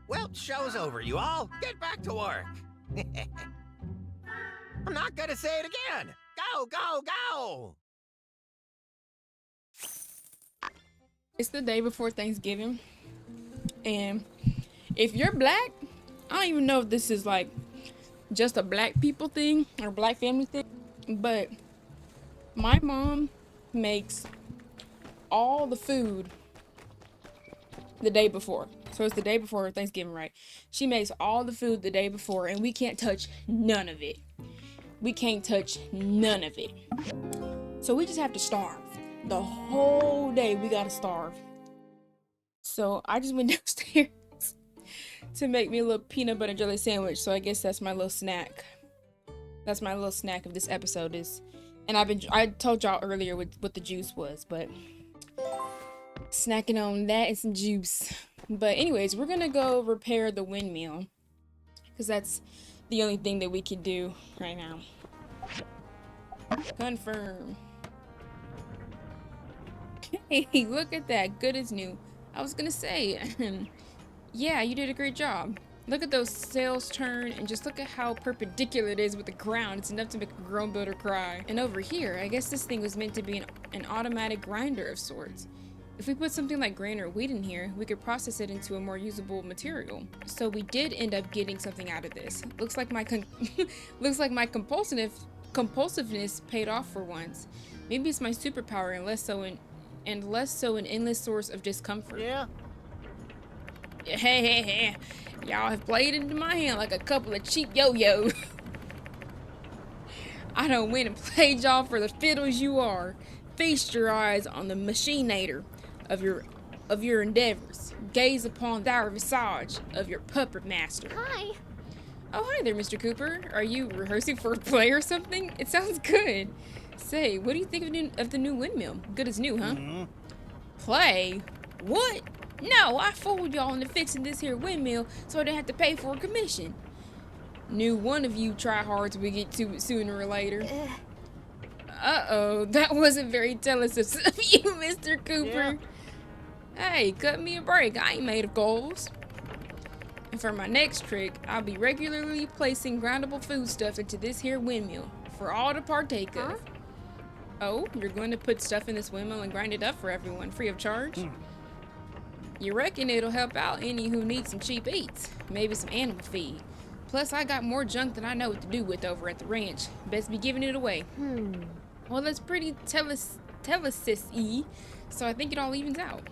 Speaker 6: Well, show's over, you all. Get back to work. I'm not gonna say it again. Go, go, go!
Speaker 1: It's the day before Thanksgiving, and if you're black, I don't even know if this is like just a black people thing or black family thing, but my mom makes all the food the day before. So it's the day before Thanksgiving, right? She makes all the food the day before, and we can't touch none of it. We can't touch none of it. So we just have to starve. The whole day we gotta starve. So I just went downstairs to make me a little peanut butter jelly sandwich. So I guess that's my little snack. That's my little snack of this episode is. And I told y'all earlier what the juice was, but snacking on that and some juice. But anyways, we're gonna go repair the windmill, because that's the only thing that we can do right now. Confirm. Hey, look at that. Good as new. I was gonna say, yeah, you did a great job. Look at those sails turn, and just look at how perpendicular it is with the ground. It's enough to make a grown builder cry. And over here, I guess this thing was meant to be an automatic grinder of sorts. If we put something like grain or wheat in here, we could process it into a more usable material. So we did end up getting something out of this. Looks like my looks like my compulsiveness paid off for once. Maybe it's my superpower and less so an endless source of discomfort.
Speaker 6: Yeah?
Speaker 1: Hey. Y'all have played into my hand like a couple of cheap yo-yos. I done went and played y'all for the fiddles you are. Feast your eyes on the machinator of your endeavors. Gaze upon thy visage of your puppet master.
Speaker 3: Hi.
Speaker 1: Oh, hi there, Mr. Cooper. Are you rehearsing for a play or something? It sounds good. Say, what do you think of the new windmill? Good as new, huh?
Speaker 6: Mm-hmm.
Speaker 1: Play? What? No, I fooled y'all into fixing this here windmill so I didn't have to pay for a commission. Knew one of you tryhards would get to it sooner or later. Uh-oh, that wasn't very jealous of you, Mr. Cooper. Yeah. Hey, cut me a break. I ain't made of goals. And for my next trick, I'll be regularly placing groundable foodstuff into this here windmill for all to partake of. Oh, you're going to put stuff in this windmill and grind it up for everyone, free of charge? You reckon it'll help out any who need some cheap eats? Maybe some animal feed. Plus, I got more junk than I know what to do with over at the ranch. Best be giving it away. Well, that's pretty telesis-y, so I think it all evens out.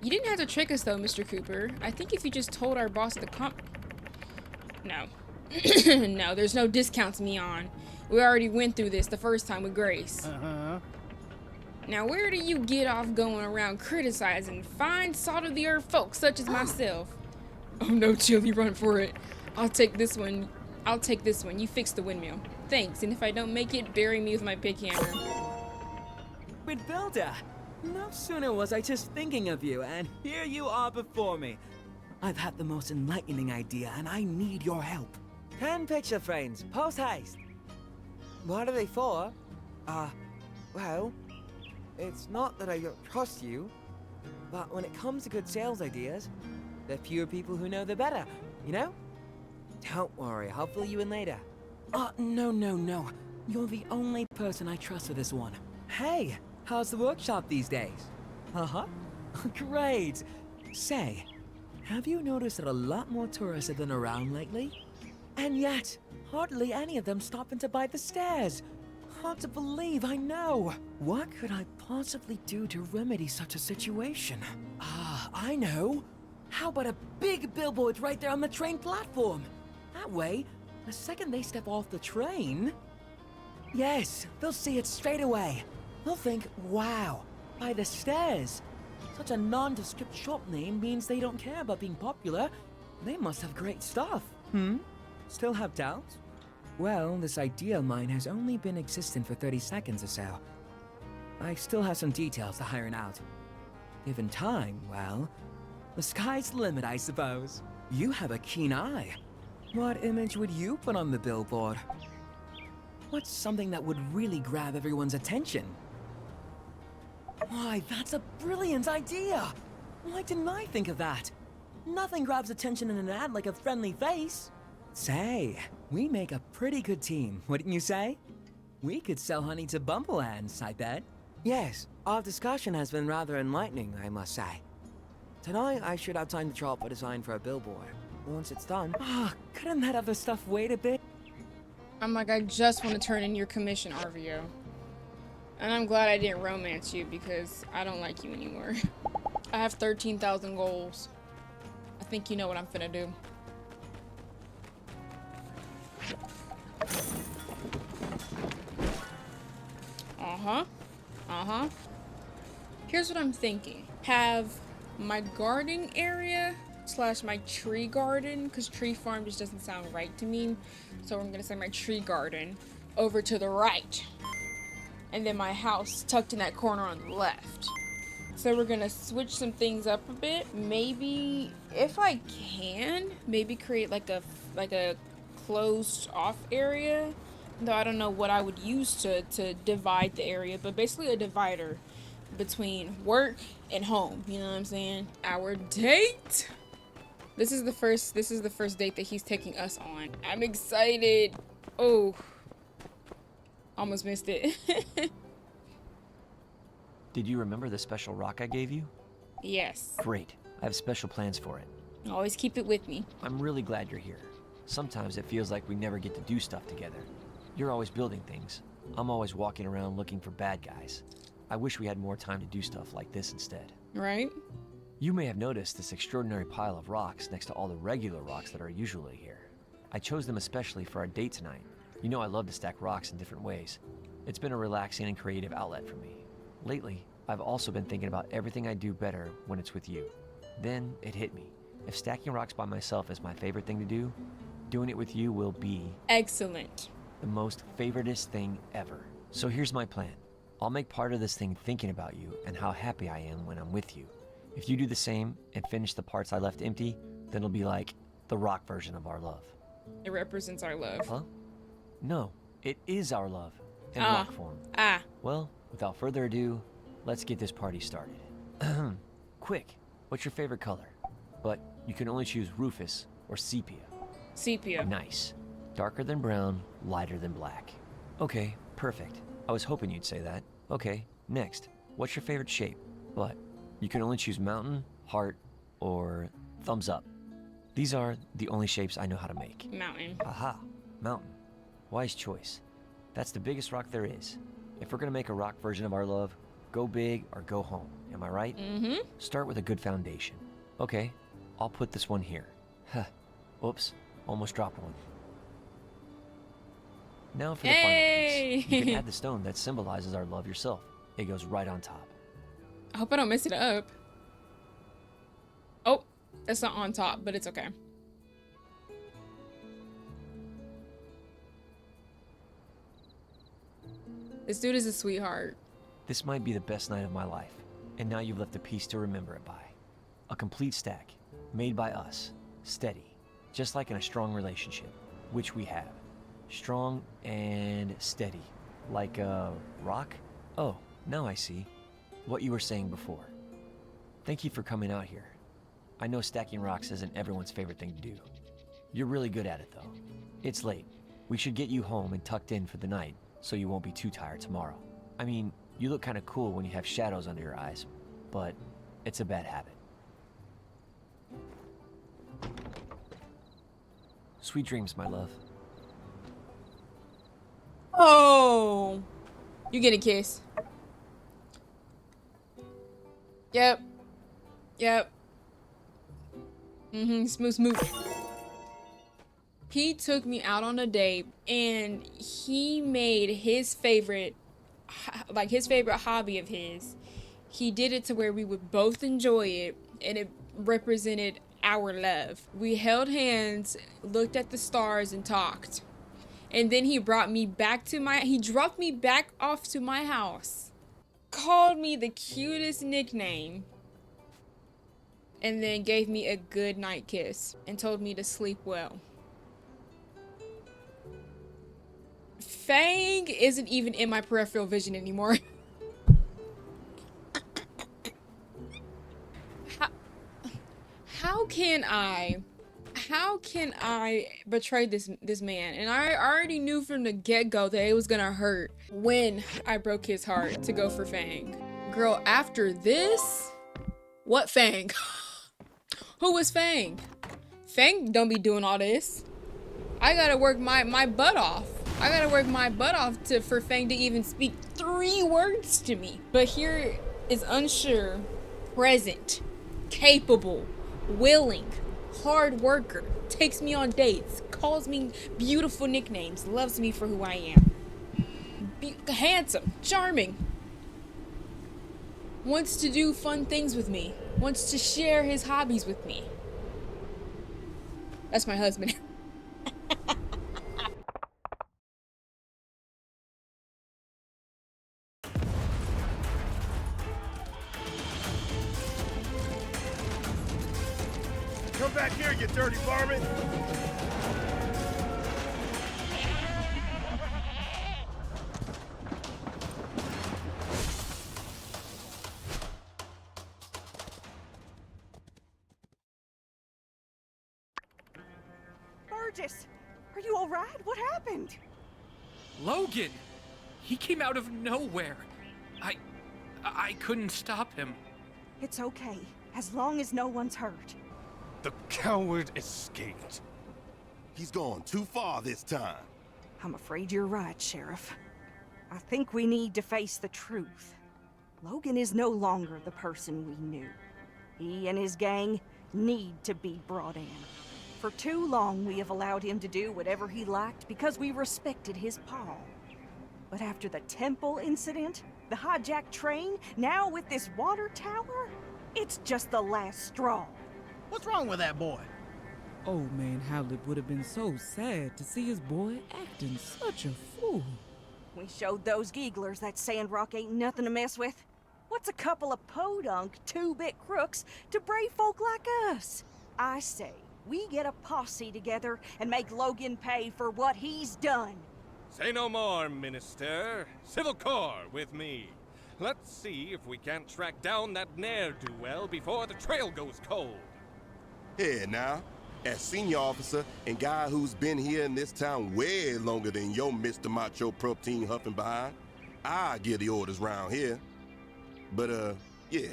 Speaker 1: You didn't have to trick us, though, Mr. Cooper. I think if you just told our boss at the No. No, there's no discounts me on. We already went through this the first time with Grace. Now, where do you get off going around criticizing fine, salt-of-the-earth folks such as myself? Oh no, Chili, run for it. I'll take this one. You fix the windmill. Thanks, and if I don't make it, bury me with my pick hammer.
Speaker 7: But Builder, no sooner was I just thinking of you, and here you are before me. I've had the most enlightening idea, and I need your help. 10 picture frames, post haste. What are they for? Well, it's not that I don't trust you, but when it comes to good sales ideas, there are fewer people who know the better, you know? Don't worry, I'll fill you in later. No. You're the only person I trust for this one. Hey, how's the workshop these days? Great. Say, have you noticed that a lot more tourists have been around lately? And yet, hardly any of them stopping to buy the stairs. Hard to believe, I know. What could I possibly do to remedy such a situation? I know. How about a big billboard right there on the train platform? That way, the second they step off the train... Yes, they'll see it straight away. They'll think, wow, by the stairs. Such a nondescript shop name means they don't care about being popular. They must have great stuff. Still have doubts? Well, this idea of mine has only been existent for 30 seconds or so. I still have some details to iron out. Given time, well, the sky's the limit, I suppose. You have a keen eye. What image would you put on the billboard? What's something that would really grab everyone's attention? Why, that's a brilliant idea! Why didn't I think of that? Nothing grabs attention in an ad like a friendly face. Say, we make a pretty good team, wouldn't you say? We could sell honey to bumble ants, I bet. Yes, our discussion has been rather enlightening, I must say. Tonight, I should have time to draw up a design for a billboard. Once it's done... couldn't that other stuff wait a bit?
Speaker 1: I'm like, I just want to turn in your commission, RVO. And I'm glad I didn't romance you because I don't like you anymore. I have 13,000 goals. I think you know what I'm finna do. Here's what I'm thinking. Have my garden area / my tree garden, because tree farm just doesn't sound right to me. So I'm gonna say my tree garden over to the right. And then my house tucked in that corner on the left. So we're gonna switch some things up a bit. Maybe, if I can, maybe create like a closed off area. Though I don't know what I would use to divide the area, but basically a divider between work and home. You know what I'm saying? Our date. This is the first date that he's taking us on. I'm excited. Oh, almost missed it.
Speaker 5: Did you remember the special rock I gave you?
Speaker 1: Yes.
Speaker 5: Great. I have special plans for it.
Speaker 1: Always keep it with me.
Speaker 5: I'm really glad you're here. Sometimes it feels like we never get to do stuff together. You're always building things. I'm always walking around looking for bad guys. I wish we had more time to do stuff like this instead.
Speaker 1: Right?
Speaker 5: You may have noticed this extraordinary pile of rocks next to all the regular rocks that are usually here. I chose them especially for our date tonight. You know I love to stack rocks in different ways. It's been a relaxing and creative outlet for me. Lately, I've also been thinking about everything I do better when it's with you. Then it hit me. If stacking rocks by myself is my favorite thing to do, doing it with you will be
Speaker 1: excellent.
Speaker 5: The most favoritist thing ever. So here's my plan. I'll make part of this thing thinking about you and how happy I am when I'm with you. If you do the same and finish the parts I left empty, then it'll be like the rock version of our love.
Speaker 1: It represents our love.
Speaker 5: Huh? No, it is our love in rock form. Well, without further ado, let's get this party started. Quick, what's your favorite color? But you can only choose Rufus or Sepia.
Speaker 1: Sepia.
Speaker 5: Nice. Darker than brown, lighter than black. Okay, perfect. I was hoping you'd say that. Okay, next. What's your favorite shape? But you can only choose mountain, heart, or thumbs up. These are the only shapes I know how to make.
Speaker 1: Mountain.
Speaker 5: Aha, mountain. Wise choice. That's the biggest rock there is. If we're gonna make a rock version of our love, go big or go home. Am I right?
Speaker 1: Mm-hmm.
Speaker 5: Start with a good foundation. Okay, I'll put this one here. Huh. Oops, almost dropped one. Now for the final piece. You can add the stone that symbolizes our love yourself. It goes right on top.
Speaker 1: I hope I don't mess it up. Oh, it's not on top, but it's okay. This dude is a sweetheart.
Speaker 5: This might be the best night of my life, and now you've left a piece to remember it by. A complete stack, made by us, steady, just like in a strong relationship, which we have. Strong and steady, like a rock? Oh, now I see what you were saying before. Thank you for coming out here. I know stacking rocks isn't everyone's favorite thing to do. You're really good at it, though. It's late. We should get you home and tucked in for the night, so you won't be too tired tomorrow. I mean, you look kind of cool when you have shadows under your eyes, but it's a bad habit. Sweet dreams, my love.
Speaker 1: Oh, you get a kiss. Yep. Yep. Smooth, smooth. He took me out on a date and he made his favorite, like his favorite hobby of his. He did it to where we would both enjoy it and it represented our love. We held hands, looked at the stars, and talked. And then he dropped me back off to my house, called me the cutest nickname, and then gave me a good night kiss and told me to sleep well. Fang isn't even in my peripheral vision anymore. How can I betray this man? And I already knew from the get-go that it was gonna hurt when I broke his heart to go for Fang. Girl, after this, what Fang? Who was Fang? Fang don't be doing all this. I gotta work my butt off. I gotta work my butt off for Fang to even speak 3 words to me. But here is unsure, present, capable, willing, hard worker, takes me on dates, calls me beautiful nicknames, loves me for who I am. Handsome, charming, wants to do fun things with me, wants to share his hobbies with me. That's my husband.
Speaker 8: Come back here, you dirty varmint!
Speaker 9: Burgess, are you all right? What happened?
Speaker 10: Logan! He came out of nowhere. I couldn't stop him.
Speaker 9: It's okay, as long as no one's hurt.
Speaker 8: The coward escaped. He's gone too far this time.
Speaker 9: I'm afraid you're right, Sheriff. I think we need to face the truth. Logan is no longer the person we knew. He and his gang need to be brought in. For too long, we have allowed him to do whatever he liked because we respected his paw. But after the temple incident, the hijacked train, now with this water tower, it's just the last straw.
Speaker 11: What's wrong with that boy?
Speaker 12: Old man Howlett would have been so sad to see his boy acting such a fool.
Speaker 9: We showed those gigglers that Sandrock ain't nothing to mess with. What's a couple of podunk, 2-bit crooks to brave folk like us? I say, we get a posse together and make Logan pay for what he's done.
Speaker 13: Say no more, Minister. Civil Corps with me. Let's see if we can't track down that ne'er-do-well before the trail goes cold.
Speaker 8: Here now, as senior officer and guy who's been here in this town way longer than your Mr. Macho protein huffing behind, I give the orders round here. But, yeah,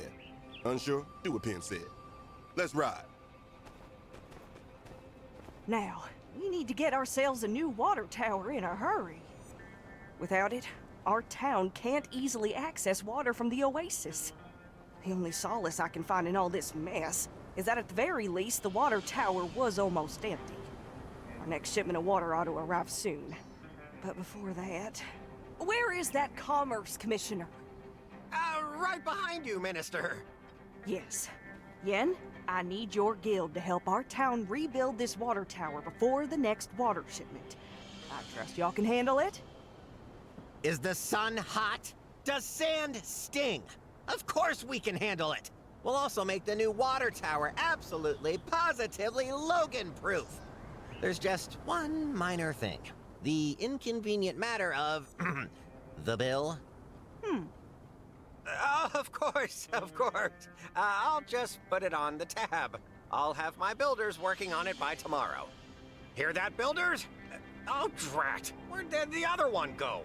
Speaker 8: unsure? Do what Penn said. Let's ride.
Speaker 9: Now, we need to get ourselves a new water tower in a hurry. Without it, our town can't easily access water from the oasis. The only solace I can find in all this mess is that at the very least, the water tower was almost empty. Our next shipment of water ought to arrive soon. But before that, where is that Commerce Commissioner?
Speaker 6: Right behind you, Minister.
Speaker 9: Yes. Yen, I need your guild to help our town rebuild this water tower before the next water shipment. I trust y'all can handle it?
Speaker 6: Is the sun hot? Does sand sting? Of course we can handle it. We'll also make the new water tower absolutely, positively Logan-proof. There's just one minor thing. The inconvenient matter of the bill. Oh, of course, of course. I'll just put it on the tab. I'll have my builders working on it by tomorrow. Hear that, builders? Oh, drat. Where did the other one go?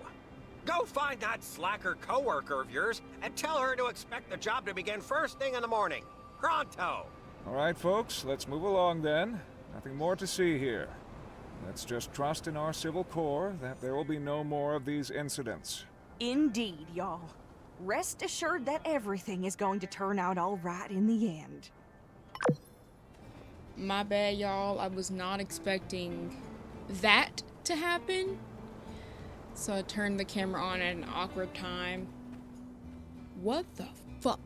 Speaker 6: Go find that slacker coworker of yours and tell her to expect the job to begin first thing in the morning. Pronto.
Speaker 14: All right, folks, let's move along then. Nothing more to see here. Let's just trust in our Civil Corps that there will be no more of these incidents.
Speaker 9: Indeed, y'all. Rest assured that everything is going to turn out all right in the end.
Speaker 1: My bad, y'all. I was not expecting that to happen. So I turned the camera on at an awkward time. What the fuck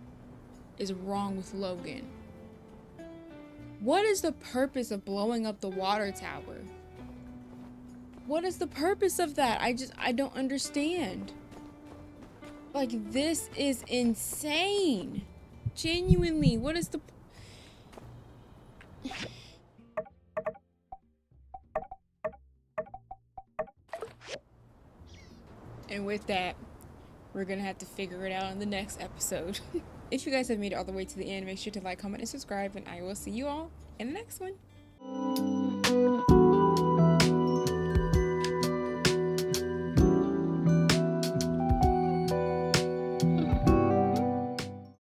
Speaker 1: is wrong with Logan? What is the purpose of blowing up the water tower? What is the purpose of that? I don't understand. Like, this is insane. Genuinely, what is the... And with that, we're gonna have to figure it out in the next episode. If you guys have made it all the way to the end, make sure to like, comment, and subscribe, and I will see you all in the next one.